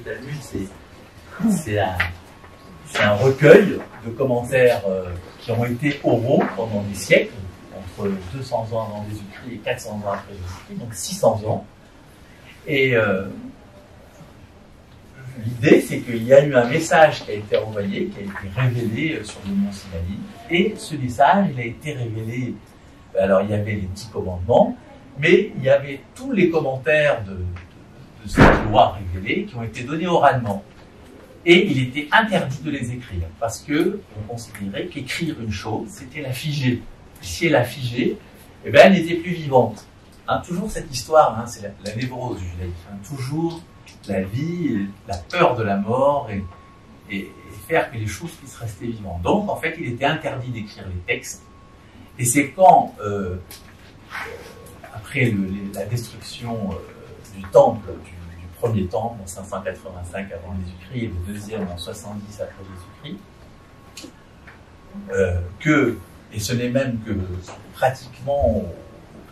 Talmud, c'est un recueil de commentaires qui ont été oraux pendant des siècles, entre 200 ans avant Jésus-Christ et 400 ans après Jésus-Christ, donc 600 ans. Et l'idée, c'est qu'il y a eu un message qui a été envoyé, qui a été révélé sur le mont Sinaï, et ce message, il a été révélé. Alors, il y avait les 10 commandements, mais il y avait tous les commentaires de cette loi révélée qui ont été donnés oralement. Et il était interdit de les écrire, parce que on considérait qu'écrire une chose, c'était la figer. Si elle la figeait, eh ben, elle n'était plus vivante. Hein, toujours cette histoire, hein, c'est la névrose du judaïsme. Hein, toujours la vie, la peur de la mort, et faire que les choses puissent rester vivantes. Donc, en fait, il était interdit d'écrire les textes. Et c'est quand, après la destruction du temple, du premier temple en 585 avant Jésus-Christ et le deuxième en 70 après Jésus-Christ, et ce n'est même que pratiquement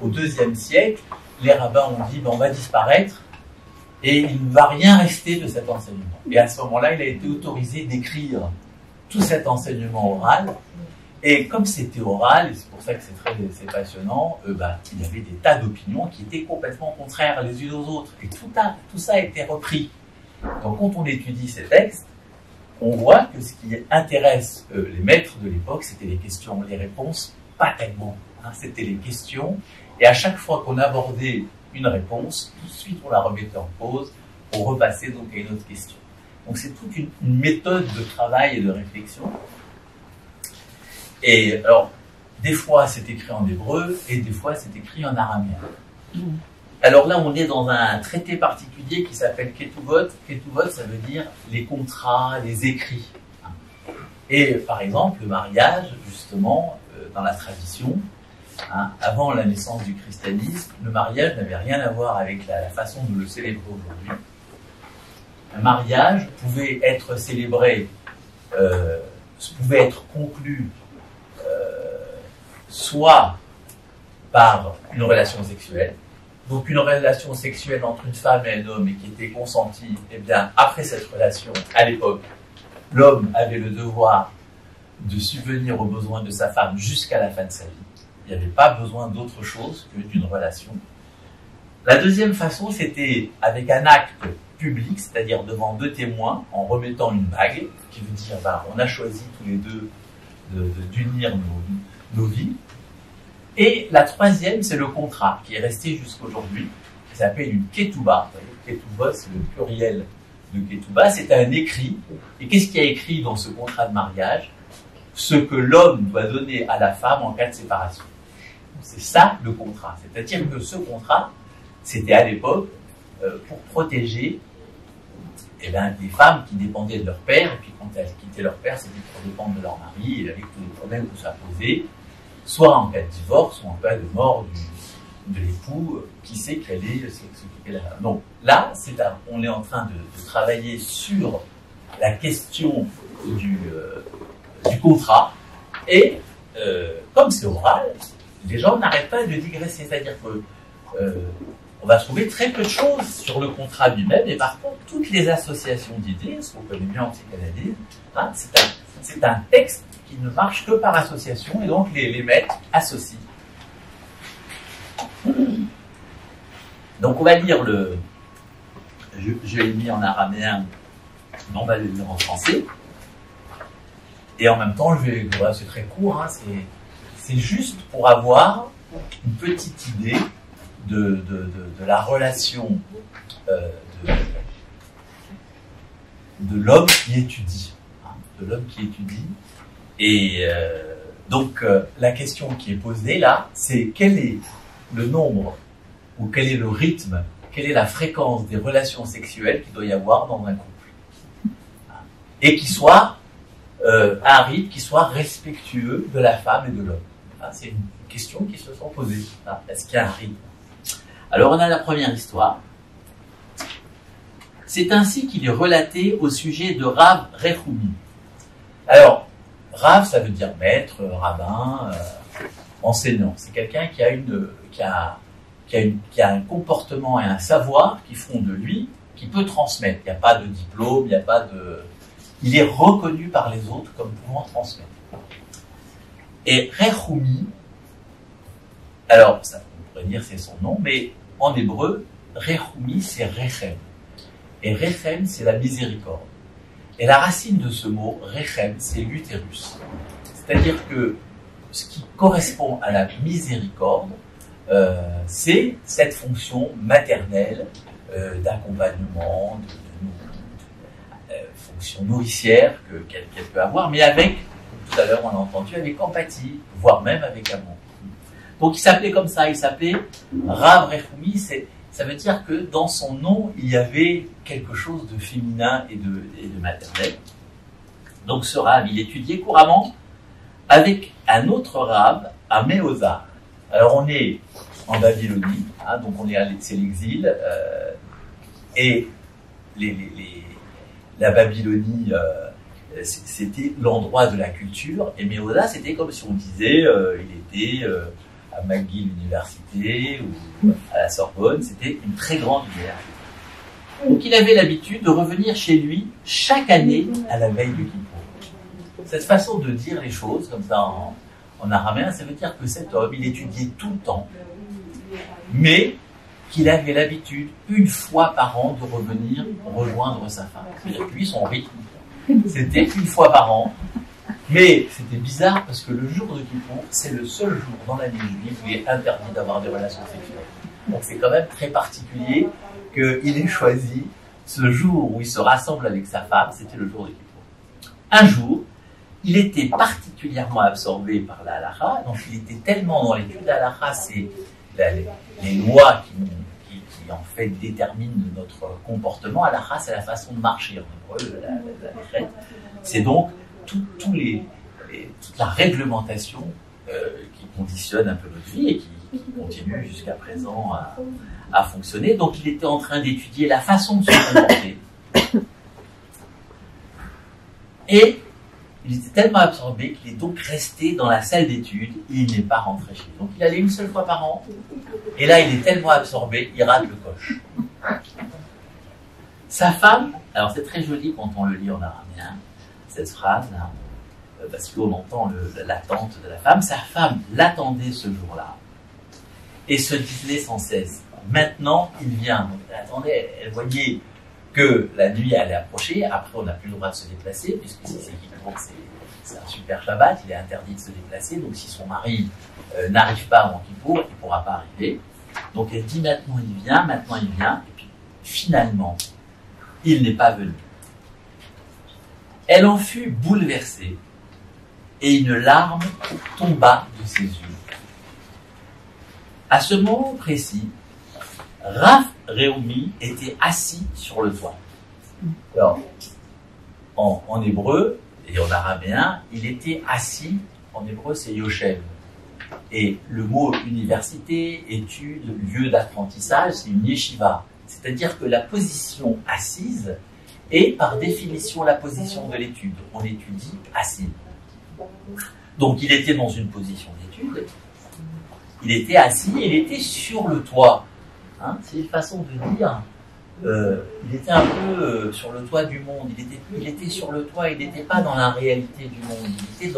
au IIe siècle, les rabbins ont dit on va disparaître et il ne va rien rester de cet enseignement. Et à ce moment-là, il a été autorisé d'écrire tout cet enseignement oral. Et comme c'était oral, et c'est pour ça que c'est passionnant, il y avait des tas d'opinions qui étaient complètement contraires les unes aux autres. Et tout ça a été repris. Donc quand on étudie ces textes, on voit que ce qui intéresse les maîtres de l'époque, c'était les questions, les réponses, pas tellement. Hein, c'était les questions. Et à chaque fois qu'on abordait une réponse, tout de suite on la remettait en pause pour repasser donc à une autre question. Donc c'est toute une méthode de travail et de réflexion. Et alors, des fois c'est écrit en hébreu et des fois c'est écrit en araméen. Alors là, on est dans un traité particulier qui s'appelle Ketuvot. Ketuvot, ça veut dire les contrats, les écrits. Et par exemple, le mariage, justement, dans la tradition, avant la naissance du christianisme, le mariage n'avait rien à voir avec la façon de le célébrer aujourd'hui. Un mariage pouvait être célébré, pouvait être conclu soit par une relation sexuelle, donc une relation sexuelle entre une femme et un homme et qui était consentie, eh bien, après cette relation, à l'époque, l'homme avait le devoir de subvenir aux besoins de sa femme jusqu'à la fin de sa vie. Il n'y avait pas besoin d'autre chose que d'une relation. La deuxième façon, c'était avec un acte public, c'est-à-dire devant 2 témoins, en remettant une bague, qui veut dire, on a choisi tous les deux d'unir nos vies. Et la troisième, c'est le contrat, qui est resté jusqu'aujourd'hui, qui s'appelle une ketouba. Ketouba, c'est le pluriel de ketouba, c'est un écrit. Et qu'est-ce qu'il y a écrit dans ce contrat de mariage? Ce que l'homme doit donner à la femme en cas de séparation. C'est ça le contrat. C'est-à-dire que ce contrat, c'était à l'époque pour protéger des femmes qui dépendaient de leur père, et puis quand elles quittaient leur père, c'était pour dépendre de leur mari, et avec tous les problèmes que ça posait, soit en cas de divorce, ou en cas de mort de l'époux, qui sait quelle est s'occuper de la femme. Donc là, on est en train de travailler sur la question du contrat, et comme c'est oral, les gens n'arrêtent pas de digresser, c'est-à-dire que on va trouver très peu de choses sur le contrat lui-même, et par contre, toutes les associations d'idées, ce qu'on connaît bien en psychanalyse, c'est un texte qui ne marche que par association, et donc les maîtres associent. Donc on va lire je l'ai mis en araméen, mais on va le lire en français. Et en même temps, c'est très court, hein, c'est juste pour avoir une petite idée de la relation de l'homme qui étudie. De l'homme qui étudie. Et donc, la question qui est posée là, c'est quel est le nombre, ou quel est le rythme, quelle est la fréquence des relations sexuelles qu'il doit y avoir dans un couple. Et qui soit un rythme qui soit respectueux de la femme et de l'homme. C'est une question qui se sont posées. Est-ce qu'il y a un rythme? Alors on a la première histoire. C'est ainsi qu'il est relaté au sujet de Rav Rechoumi. Alors, Rav, ça veut dire maître, rabbin, enseignant. C'est quelqu'un qui a un comportement et un savoir qui font de lui qui peut transmettre. Il n'y a pas de diplôme, il n'y a pas de... Il est reconnu par les autres comme pouvant transmettre. Et Rechoumi, alors, ça, on pourrait dire c'est son nom, mais en hébreu, Rechoumi, c'est Rechem. Et Rechem, c'est la miséricorde. Et la racine de ce mot, Rechem, c'est l'utérus. C'est-à-dire que ce qui correspond à la miséricorde, c'est cette fonction maternelle d'accompagnement, fonction nourricière qu'elle peut avoir, mais avec, tout à l'heure on l'a entendu, avec empathie, voire même avec amour. Donc il s'appelait comme ça, il s'appelait Rav Rechoumi, ça veut dire que dans son nom, il y avait quelque chose de féminin et de maternel. Donc ce Rav, il étudiait couramment avec un autre Rav à Méoza. Alors on est en Babylonie, hein, donc c'est l'exil, et la Babylonie, c'était l'endroit de la culture, et Méoza, c'était comme si on disait, il était à McGill Université ou à la Sorbonne, c'était une très grande université. Donc il avait l'habitude de revenir chez lui chaque année à la veille du Kippour. Cette façon de dire les choses, comme ça en araméen, ça veut dire que cet homme, il étudiait tout le temps, mais qu'il avait l'habitude, une fois par an, de revenir rejoindre sa femme. C'est-à-dire que lui, son rythme, c'était une fois par an. Mais c'était bizarre parce que le jour de Kippour, c'est le seul jour dans l'année juive où il est interdit d'avoir des relations sexuelles. Donc c'est quand même très particulier qu'il ait choisi ce jour où il se rassemble avec sa femme, c'était le jour de Kippour. Un jour, il était particulièrement absorbé par la halakha, donc il était tellement dans l'étude. La halakha, c'est les lois qui en fait déterminent notre comportement. Halakha, c'est la façon de marcher en hébreu, la c'est donc toute la réglementation qui conditionne un peu notre vie et qui continue jusqu'à présent à fonctionner. Donc il était en train d'étudier la façon de se comporter. Et il était tellement absorbé qu'il est donc resté dans la salle d'études et il n'est pas rentré chez lui. Donc il allait une seule fois par an. Et là, il est tellement absorbé, il rate le coche. Sa femme, alors c'est très joli quand on le lit en araméen, cette phrase, hein, parce qu'on entend l'attente de la femme. Sa femme l'attendait ce jour-là et se disait sans cesse, maintenant il vient. Donc, elle attendait, elle voyait que la nuit allait approcher. Après, on n'a plus le droit de se déplacer, puisque si c'est Kippour, c'est un super Shabbat, il est interdit de se déplacer. Donc si son mari n'arrive pas avant Kippour, il ne pourra pas arriver. Donc elle dit, maintenant il vient, et puis finalement, il n'est pas venu. Elle en fut bouleversée, et une larme tomba de ses yeux. À ce moment précis, Rav Rechoumi était assis sur le toit. Alors, en hébreu et en araméen, il était assis, en hébreu c'est Yoshev. Et le mot université, étude, lieu d'apprentissage, c'est une yeshiva. C'est-à-dire que la position assise est par définition la position de l'étude. On étudie assis. Donc il était dans une position d'étude, il était assis, il était sur le toit. Hein, c'est une façon de dire, il était un peu sur le toit du monde, il était sur le toit, il n'était pas dans la réalité du monde, il était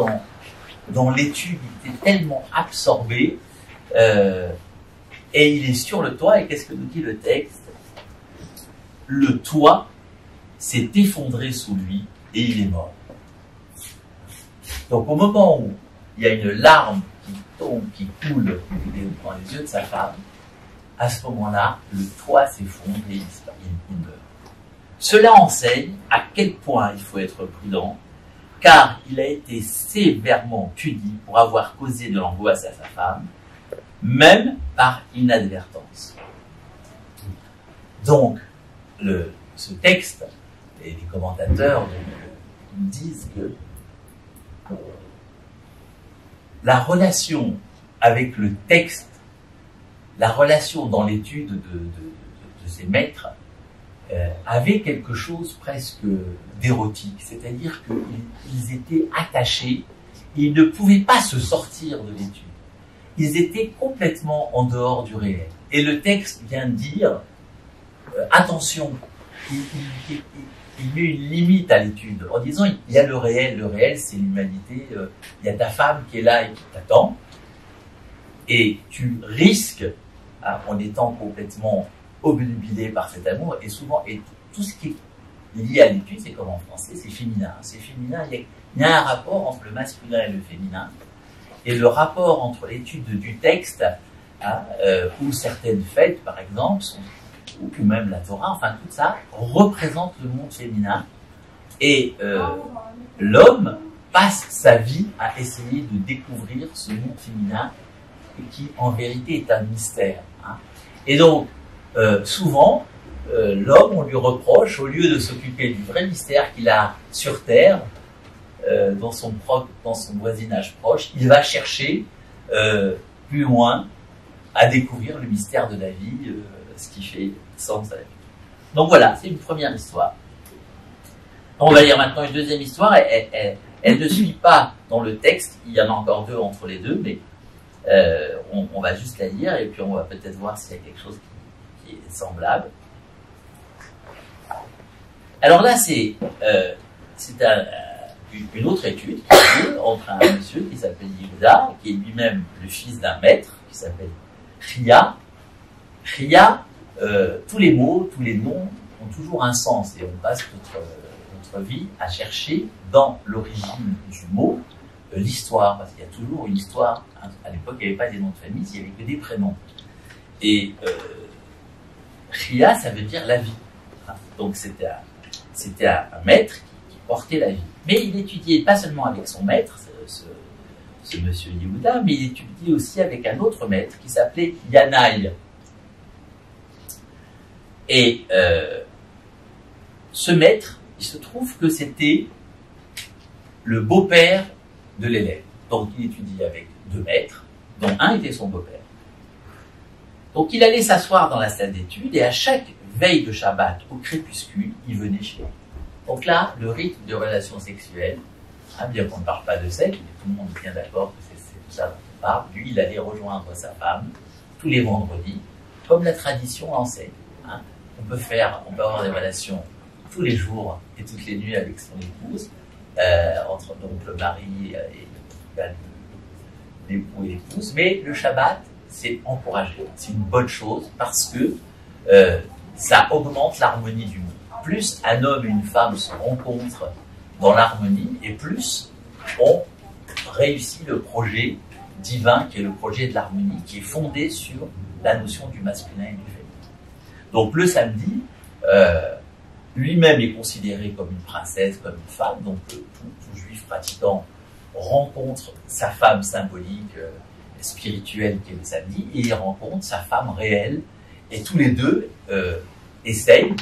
dans l'étude, il était tellement absorbé, et il est sur le toit, et qu'est-ce que nous dit le texte? Le toit s'est effondré sous lui, et il est mort. Donc au moment où il y a une larme qui tombe, qui coule dans les yeux de sa femme, à ce moment-là, le toit s'effondre et il meurt. Cela enseigne à quel point il faut être prudent, car il a été sévèrement puni pour avoir causé de l'angoisse à sa femme, même par inadvertance. Donc, ce texte, et les commentateurs nous disent que la relation avec le texte, la relation dans l'étude de ces maîtres avait quelque chose presque d'érotique, c'est-à-dire qu'ils étaient attachés, ils ne pouvaient pas se sortir de l'étude. Ils étaient complètement en dehors du réel. Et le texte vient dire, attention, il met une limite à l'étude en disant il y a le réel c'est l'humanité, il y a ta femme qui est là et qui t'attend, et tu risques, en étant complètement obnubilé par cet amour, et souvent, et tout ce qui est lié à l'étude, c'est comme en français, c'est féminin. C'est féminin, il y a un rapport entre le masculin et le féminin, et le rapport entre l'étude du texte, ou certaines fêtes, par exemple, ou même la Torah, enfin tout ça, représente le monde féminin, et l'homme passe sa vie à essayer de découvrir ce monde féminin, qui en vérité est un mystère. Et donc, souvent, l'homme, on lui reproche, au lieu de s'occuper du vrai mystère qu'il a sur Terre, dans son voisinage proche, il va chercher plus loin à découvrir le mystère de la vie, ce qui fait sens à la vie. Donc voilà, c'est une première histoire. On va lire maintenant une deuxième histoire. Elle ne suit pas dans le texte, il y en a encore deux entre les deux, mais on va juste la lire et puis on va peut-être voir s'il y a quelque chose qui est semblable. Alors là, c'est une autre étude qui est entre un monsieur qui s'appelle Yehuda, qui est lui-même le fils d'un maître qui s'appelle Ria. Ria, tous les mots, tous les noms ont toujours un sens, et on passe notre vie à chercher dans l'origine du mot l'histoire, parce qu'il y a toujours une histoire. À l'époque, il n'y avait pas des noms de famille, il n'y avait que des prénoms. Et Ria, ça veut dire la vie. Donc c'était un maître qui portait la vie. Mais il étudiait pas seulement avec son maître, ce monsieur Yehuda, mais il étudiait aussi avec un autre maître qui s'appelait Yanaï. Et ce maître, il se trouve que c'était le beau-père de l'élève. Donc il étudiait avec deux maîtres, dont un était son beau-père. Donc il allait s'asseoir dans la salle d'études, et à chaque veille de Shabbat, au crépuscule, il venait chez lui. Donc là, le rythme de relations sexuelles, bien qu'on ne parle pas de sexe, mais tout le monde est bien d'accord que c'est tout ça dont on parle. Lui, il allait rejoindre sa femme tous les vendredis, comme la tradition l'enseigne. On peut avoir des relations tous les jours et toutes les nuits avec son épouse, entre donc le mari et l'époux et l'épouse, mais le Shabbat, c'est encouragé, c'est une bonne chose parce que ça augmente l'harmonie du monde. Plus un homme et une femme se rencontrent dans l'harmonie, et plus on réussit le projet divin qui est le projet de l'harmonie, qui est fondé sur la notion du masculin et du féminin. Donc le samedi, lui-même est considéré comme une princesse, comme une femme, donc tout juif pratiquant rencontre sa femme symbolique, spirituelle qui est le samedi, et il rencontre sa femme réelle, et tous les deux essayent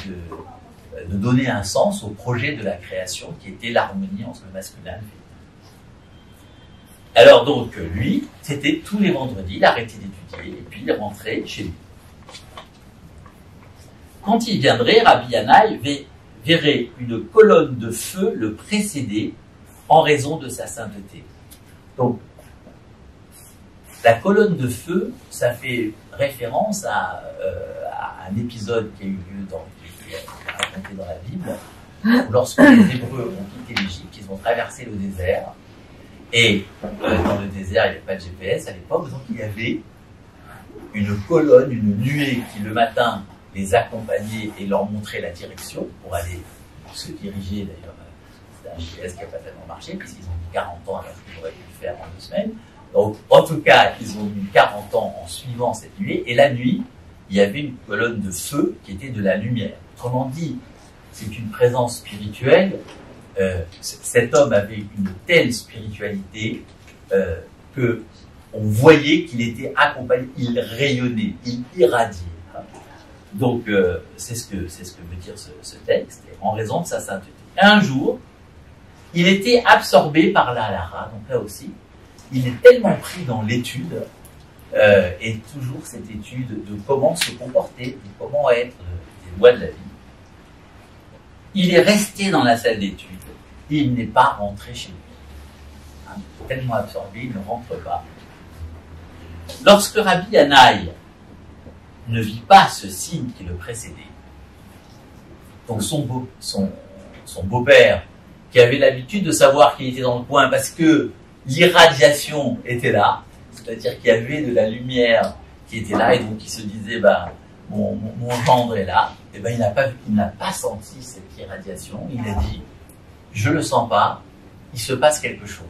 de donner un sens au projet de la création qui était l'harmonie entre le masculin et le féminin. Alors donc lui, c'était tous les vendredis, il arrêtait d'étudier et puis il rentrait chez lui. Quand il viendrait, Rabbi Yanaï verrait une colonne de feu le précéder en raison de sa sainteté. Donc, la colonne de feu, ça fait référence à un épisode qui a eu lieu qui est raconté dans la Bible, où lorsque les Hébreux ont quitté l'Égypte, ils ont traversé le désert, et dans le désert, il n'y avait pas de GPS à l'époque, donc il y avait une colonne, une nuée qui le matin les accompagnait et leur montrait la direction pour aller se diriger. D'ailleurs, c'est un GPS qui n'a pas tellement marché, puisqu'ils ont mis 40 ans alors qu'ils auraient pu le faire en 2 semaines. Donc, en tout cas, ils ont mis 40 ans en suivant cette nuée, et la nuit, il y avait une colonne de feu qui était de la lumière. Autrement dit, c'est une présence spirituelle. Cet homme avait une telle spiritualité que on voyait qu'il était accompagné, il rayonnait, il irradiait. Donc, c'est ce que veut dire ce texte, en raison de sa sainteté. Un jour, il était absorbé par la halakha, donc là aussi, il est tellement pris dans l'étude, et toujours cette étude de comment se comporter, de comment être, des lois de la vie. Il est resté dans la salle d'étude, et il n'est pas rentré chez lui. Tellement absorbé, il ne rentre pas. Lorsque Rabbi Yanaï ne vit pas ce signe qui le précédait, Donc son beau-père, qui avait l'habitude de savoir qu'il était dans le coin parce que l'irradiation était là, c'est-à-dire qu'il y avait de la lumière qui était là, et donc il se disait, mon gendre est là, et il n'a pas senti cette irradiation, il a dit, je le sens pas, il se passe quelque chose.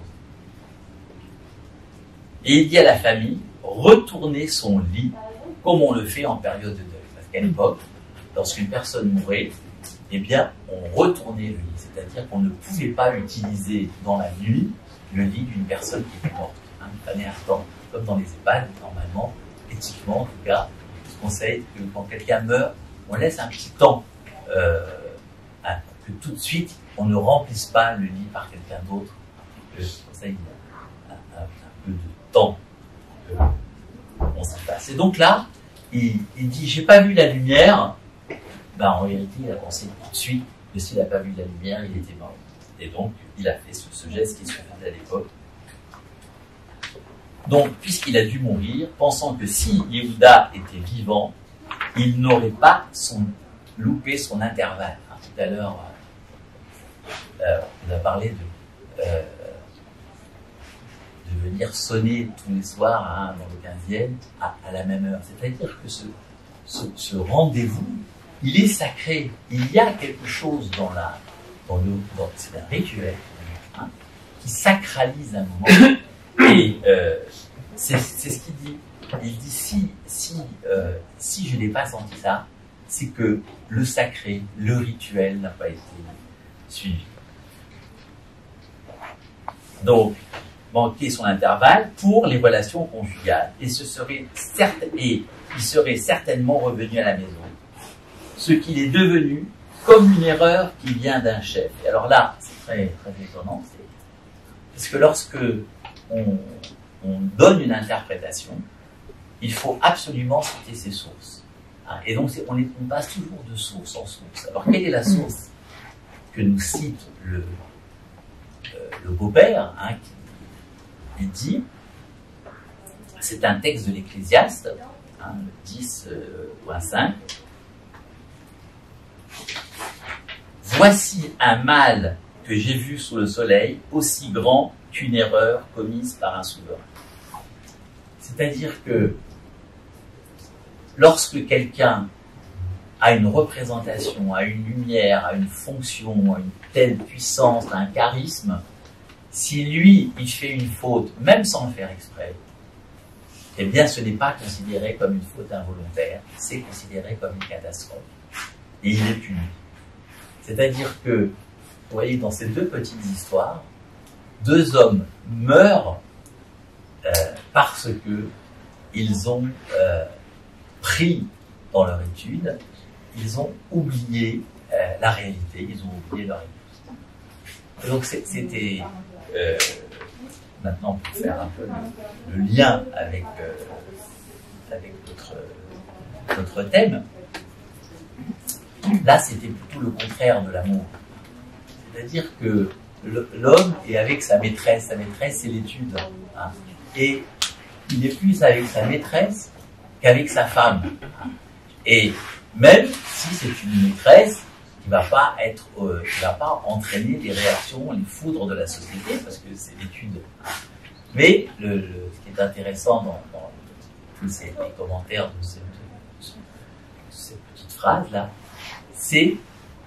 Et il dit à la famille, retournez son lit, comme on le fait en période de deuil. Parce qu'à l'époque, lorsqu'une personne mourait, eh bien, on retournait le lit. C'est-à-dire qu'on ne pouvait pas utiliser dans la nuit le lit d'une personne qui était morte. Il fallait un temps, comme dans les EHPAD, normalement, éthiquement, en tout cas, je conseille que quand quelqu'un meurt, on laisse un petit temps, que tout de suite, on ne remplisse pas le lit par quelqu'un d'autre. Comme ça, il y a un peu de temps on s'y passe. Et donc là, il dit, j'ai pas vu la lumière. En réalité, il a pensé tout de suite que s'il n'a pas vu la lumière, il était mort. Et donc, il a fait ce geste qui se faisait à l'époque. Donc, puisqu'il a dû mourir, pensant que si Yehuda était vivant, il n'aurait pas loupé son intervalle. Tout à l'heure, on a parlé de venir sonner tous les soirs dans le 15e à la même heure. C'est-à-dire que ce rendez-vous, il est sacré. Il y a quelque chose c'est un rituel qui sacralise un moment. Et c'est ce qu'il dit. Il dit si je n'ai pas senti ça, c'est que le sacré, le rituel n'a pas été suivi. Donc, manquer son intervalle pour les relations conjugales. Et il serait certainement revenu à la maison. Ce qu'il est devenu comme une erreur qui vient d'un chef. Et alors là, c'est très, très étonnant, parce que lorsque on donne une interprétation, il faut absolument citer ses sources. Et donc, on passe toujours de source en source. Alors, quelle est la source que nous cite le beau-père, il dit, c'est un texte de l'Ecclésiaste, le 10.5. Voici un mal que j'ai vu sous le soleil, aussi grand qu'une erreur commise par un souverain. C'est-à-dire que lorsque quelqu'un a une représentation, a une lumière, a une fonction, a une telle puissance, a un charisme, si lui, il fait une faute, même sans le faire exprès, eh bien, ce n'est pas considéré comme une faute involontaire, c'est considéré comme une catastrophe. Et il est puni. C'est-à-dire que, vous voyez, dans ces deux petites histoires, deux hommes meurent parce que ils ont pris dans leur étude, ils ont oublié la réalité, ils ont oublié leur étude. Et donc c'était maintenant pour faire un peu le lien avec notre thème. Là, c'était plutôt le contraire de l'amour. C'est-à-dire que l'homme est avec sa maîtresse c'est l'étude. Et il est plus avec sa maîtresse qu'avec sa femme. Et même si c'est une maîtresse qui va pas entraîner les réactions, les foudres de la société, parce que c'est l'étude. Mais ce qui est intéressant dans tous ces commentaires de cette petite phrase-là, c'est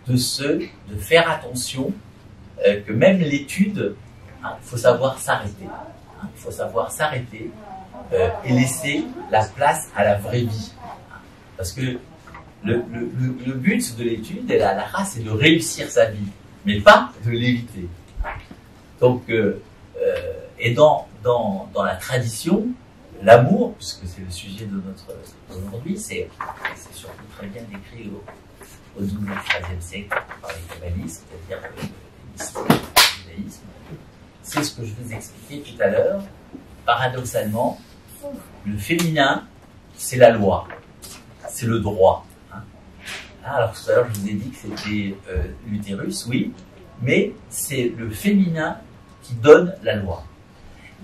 de faire attention que même l'étude, il faut savoir s'arrêter. Il faut savoir s'arrêter et laisser la place à la vraie vie. Parce que le but de l'étude et la race, c'est de réussir sa vie, mais pas de l'éviter. Donc, et dans la tradition, l'amour, puisque c'est le sujet de notre aujourd'hui, c'est surtout très bien décrit au XIIe, XIIIe siècle par les kabbalistes, c'est-à-dire le judaïsme. C'est ce que je vous expliquais tout à l'heure. Paradoxalement, le féminin, c'est la loi, c'est le droit. Alors tout à l'heure, je vous ai dit que c'était l'utérus, oui, mais c'est le féminin qui donne la loi.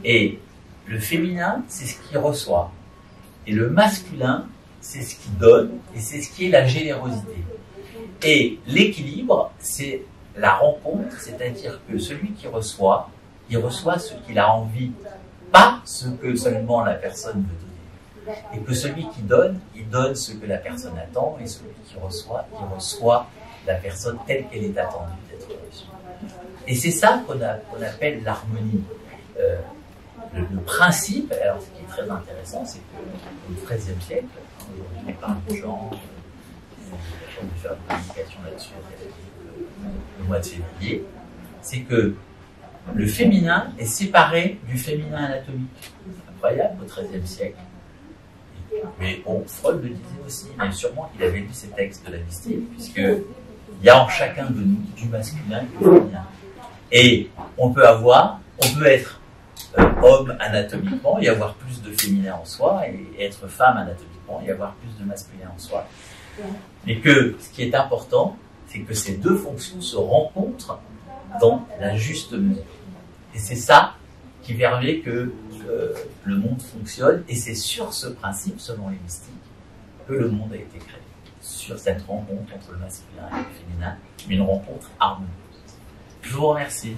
Et le féminin, c'est ce qui reçoit. Et le masculin, c'est ce qui donne, et c'est ce qui est la générosité. Et l'équilibre, c'est la rencontre, c'est-à-dire que celui qui reçoit, il reçoit ce qu'il a envie, pas ce que seulement la personne veut donner. Et que celui qui donne, il donne ce que la personne attend, et celui qui reçoit, il reçoit la personne telle qu'elle est attendue d'être reçue. Et c'est ça qu'on appelle l'harmonie. Le principe, alors ce qui est très intéressant, c'est qu'au XIIIe siècle, aujourd'hui on parle de genre, on va faire une communication là-dessus le mois de février, c'est que le féminin est séparé du féminin anatomique. Incroyable au XIIIe siècle. Mais bon, Freud le disait aussi, même sûrement qu'il avait lu ces textes de la mystique, puisqu'il y a en chacun de nous du masculin et du féminin. Et on peut être homme anatomiquement et avoir plus de féminin en soi, et être femme anatomiquement et avoir plus de masculin en soi. Mais que ce qui est important, c'est que ces deux fonctions se rencontrent dans la juste mesure. Et c'est ça qui permet que le monde fonctionne, et c'est sur ce principe, selon les mystiques, que le monde a été créé. Sur cette rencontre entre le masculin et le féminin, une rencontre harmonieuse. Je vous remercie.